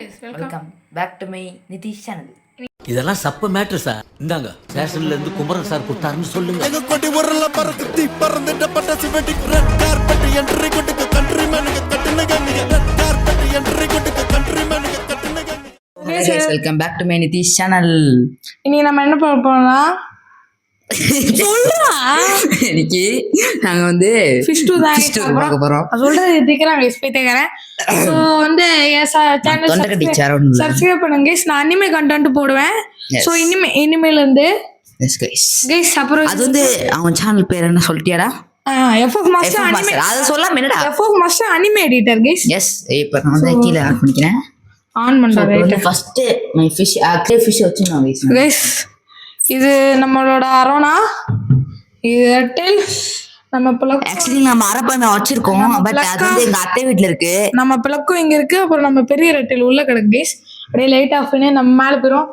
Welcome back to my Nitish channel. இதெல்லாம் சப்ப matter sir. இந்தாங்க ஸ்டேஷன்ல இருந்து குமரன் சார் கொடுத்தாருன்னு சொல்லுங்க. எங்க கொடி ஊர்ல பறக்குத்தி பறந்துட்ட பட்டாசு வெடிக்கு ரெட் கார்பெட் என்ட்ரி கொடுக்க கண்ட்ரி மேனுக்கு கட்டுன கண்ணிய ரெட் கார்பெட் என்ட்ரி கொடுக்க கண்ட்ரி மேனுக்கு கட்டுன கண்ணிய. Welcome back to my Nitish channel. இன்னைக்கு நம்ம என்ன பண்ண போறோம்னா இன்னைக்கு நாங்க வந்து ஃபிஷ் டூ தான் பார்க்க போறோம். சொல்றது திக்கிறாங்க எஸ்பை தேக்கறேன். சோ வந்து சேனல் சப்ஸ்கிரைப் பண்ணுங்க गाइस. நான் அனிமே கண்டென்ட் போடுவேன். சோ இனிமேல இருந்து எஸ் गाइस அப்புறம் அது வந்து அவன் சேனல் பேர் என்ன சொல்லிட்டியாடா? FF master anime. அது சொல்லாம என்னடா? FF master anime editor guys. Yes இப்போ நான் வந்து கீழ ஆன் பண்ணிக்கிறேன். ஆன் பண்றேன். ரைட் ஃபர்ஸ்ட் மை ஃபிஷ் ஆக்லே ஃபிஷ் வச்சிருந்தோம் गाइस. இது நம்மளோட அரோனா. இது ரெட்டில் நம்ம பிளக். ஆக்சுவலி நம்ம அரப்பனை வச்சிருக்கோம். பட் அது வந்து எங்க அத்தை வீட்ல இருக்கு. நம்ம பிளக்கும் இங்க இருக்கு. அப்புறம் நம்ம பெரிய ரெட்டில் உள்ள கிடக்கு गाइस. அப்படியே லைட் ஆஃப் பண்ணி நம்ம மேல போறோம்.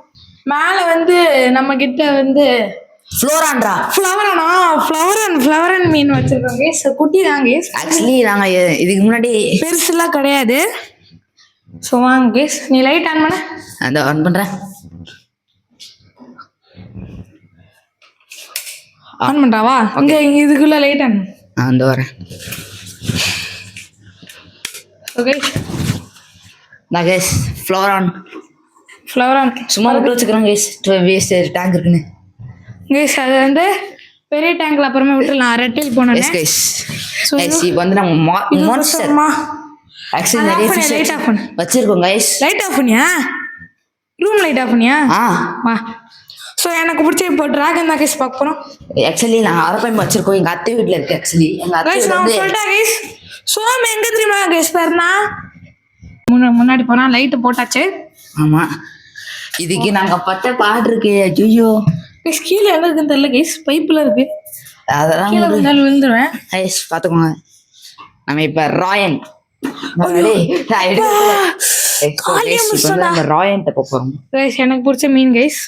மேல வந்து நம்ம கிட்ட வந்து ஃப்ளவரன் மீன் வச்சிருக்கோம் गाइस. குட்டி தான் गाइस. ஆக்சுவலி நாங்க இதுக்கு முன்னாடி பெருசுலாம் கிடையாது. சோ வாங்க गाइस. நீ லைட் ஆன் பண்ணு. அத ஆன் பண்றேன். ஆன் பண்றாவா? இங்க இதுக்குள்ள லைட் ஆன். அந்த வரேன். ஓகே நான் गाइस ஃப்ளவரன் சும்மா விட்டு வச்சுக்கிறோம் गाइस. வேஸ்ட் டேங்க் இருக்குன்னு गाइस. அது வந்து பெரிய டேங்க்ல அப்புறமா விட்டுறலாம். ரெட்டில் போனோம் गाइस. गाइस இப்போ வந்து நம்ம மான்ஸ்டர் ஆக்சுவலி நிறைய ஃபிஷ் லைட் ஆஃப் பண்ணு வச்சிருக்கோம் गाइस. லைட் ஆஃப் பண்ணியா? ரூம் லைட் ஆஃப் பண்ணியா? வா. சோ எனக்கு பிடிச்ச இப்போ டிராகன் தான் गाइस பார்க்க போறோம். ஆக்சுவலி நான் அரப்பன் வச்சிருக்கோம். எங்க அத்தை வீட்ல இருக்கு. ஆக்சுவலி எங்க அத்தை गाइस நான் சொல்றேன் गाइस. சோ நம்ம எங்க தெரியுமா गाइस பாருனா முன்னாடி போனா லைட் போட்டாச்சு. ஆமா இதுக்கு நாங்க பட்ட பாட்டு இருக்கு. ஐயோ गाइस கீழ என்ன இருக்குன்னு தெரியல गाइस. பைப்ல இருக்கு. அதெல்லாம் கீழ விழுந்தாலும் விழுந்துருவேன். गाइस பாத்துக்கோங்க. நம்ம இப்ப ராயன் ராயன் போறோம் गाइस. எனக்கு பிடிச்ச மீன் गाइस.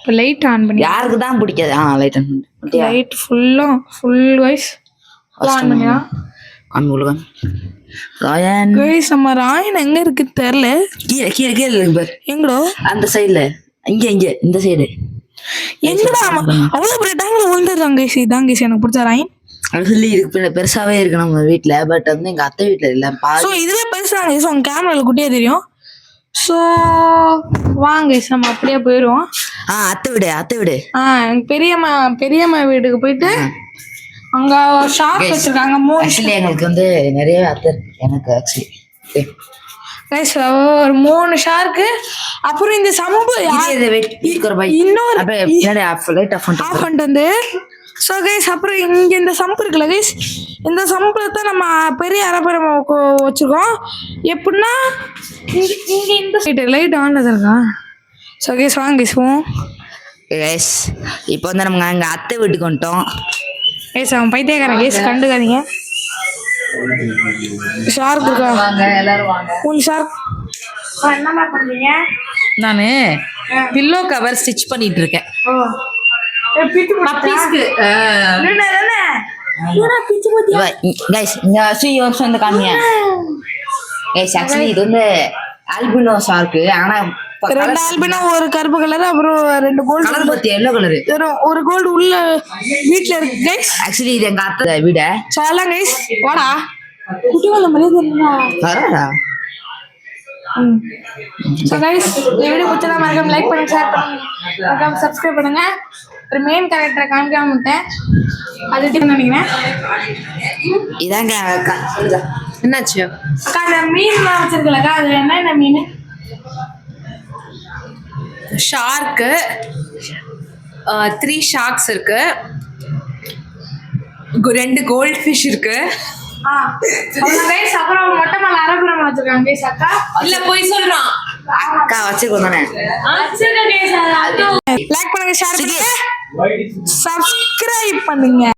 இப்போ லைட் ஆன் பண்ணி. யாருக்கு தான் பிடிக்காது? லைட் ஆன் பண்ணு. லைட் ஃபுல் गाइस ஆன் பண்ணியா? ஆன் பண்ணுங்க. ராயன் गाइस நம்ம ராயன் எங்க இருக்கு தெரியல. கீழ இருக்கு பாரு. எங்கடோ? அந்த சைடுல. இங்க இந்த சைடு. எங்கடா? அவ்வளவு பெரிய டேங்க்ல விழுந்துறாங்க गाइस. இதான் गाइस எனக்கு பிடிச்ச ராயன். ஆக்சுவலி இதுக்கு பெருசாவே இருக்கு நம்ம வீட்ல. பட் வந்து எங்க அத்தை வீட்ல இல்ல. சோ இதுவே பெருசா गाइस. உங்க கேமரால குட்டியா தெரியும். சோ வாங்க गाइस நம்ம அப்படியே போயிடுவோம். அத்தை வீடு எங்க பெரியம்மா வீட்டுக்கு போயிட்டு அங்க ஷாப் வச்சிருக்காங்க. ஆக்சுவலி எங்களுக்கு வந்து நிறைய அத்தை இருக்கு. எனக்கு ஆக்சுவலி गाइस ஒரு 3 ஷார்க்கு. அப்புறம் இந்த சம்பு இன்னொரு லைட் ஆஃப் பண்ணிட்டு வந்து. ஸோ गाइस அப்புறம் இங்கே இந்த சம்பு இருக்குல்ல गाइस. இந்த சம்பில் தான் நம்ம பெரிய அரப்பரம் வச்சுருக்கோம். எப்படின்னா இங்கே இந்த சைடு லைட் ஆன்ல தான் இருக்கா. ஸோ गाइस வாங்க गाइस போவோம். गाइस இப்போ வந்து நம்ம எங்கள் அத்தை வீட்டுக்கு வந்துட்டோம். गाइस அவன் பைத்தியக்காரன் गाइस கண்டுக்காதீங்க. ஷார்க் இருக்கா? எல்லாரும் வாங்க. உன் ஷார்க் என்னமா பண்ணுறீங்க? நானு பில்லோ கவர் ஸ்டிச் பண்ணிட்டு இருக்கேன். गाइस இங்க சுயி வந்து காமிங்க. गाइस ஆக்சுவலி இது வந்து ஆல்பினோ ஷார்க். ஆனா ரெண்டு ஆல்பினோ ஒரு கருப்பு கலர் அப்புறம் ரெண்டு கோல்டு கலர் பத்தி எல்லோ கலர் ஒரு கோல்டு உள்ள வீட்ல இருக்கு गाइस. ஆக்சுவலி இது எங்க அத்தை வீட. சாலா गाइस வாடா குட்டி வந்த மாதிரி தெரியல. வரடா. சோ गाइस இந்த வீடியோ பிடிச்சா மறக்காம லைக் பண்ணுங்க, ஷேர் பண்ணுங்க, மறக்காம சப்ஸ்கிரைப் பண்ணுங்க. ஒரு மெயின் கேரக்டரை காமிக்காம விட்டேன். அது எப்படி நினைக்கிறேன்? இதாங்க என்னாச்சு அக்கா? அந்த மீன்லாம் வச்சிருக்கலக்கா, அது என்ன மீன்? ஷார்க்கு 3 ஷார்க்ஸ் இருக்கு. 2 கோல்ட் ஃபிஷ் இருக்கு. गाइस அப்புறம் மொட்டை மேல அரபுரம் வச்சிருக்காங்க गाइस. அக்கா இல்ல போய் சொல்றான். அக்கா வச்சிருக்கோம் தானே. லைக் பண்ணுங்க, ஷேர் பண்ணுங்க, சப்ஸ்கிரைப் பண்ணுங்க.